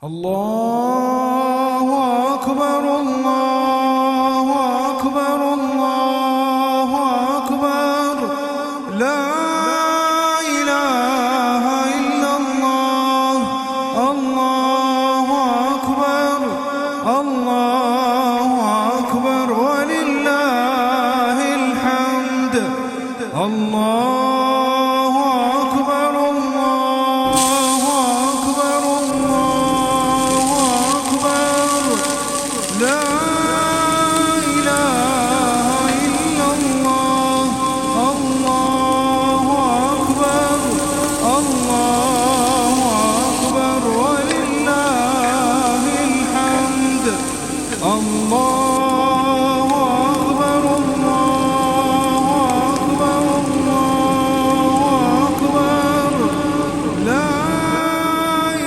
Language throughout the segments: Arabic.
الله أكبر الله أكبر الله أكبر لا إله إلا الله الله أكبر الله أكبر ولله الحمد الله أكبر الله أكبر الله أكبر لا إله إلا الله الله أكبر الله أكبر ولله الحمد الله أكبر الله أكبر الله أكبر لا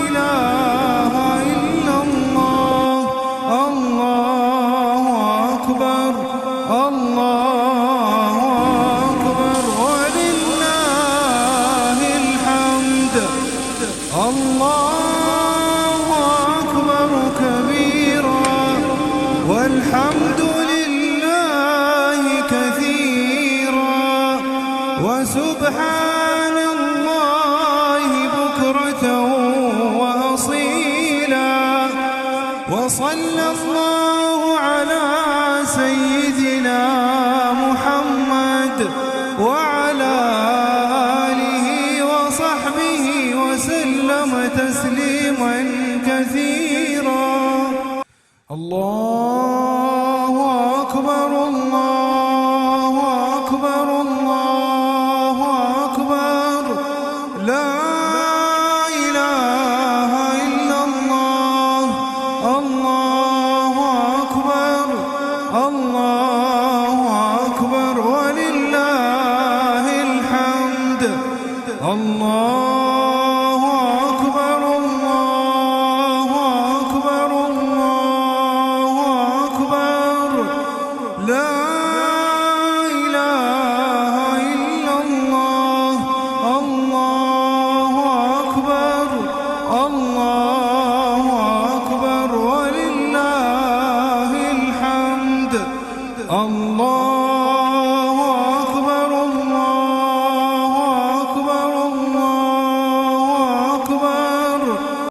إله إلا الله الله أكبر الله أكبر ولله الحمد الله أكبر كبيرا والحمد لله كثيرا وسبحان الله بكرة وأصيلا وصلى الله على سيدنا محمد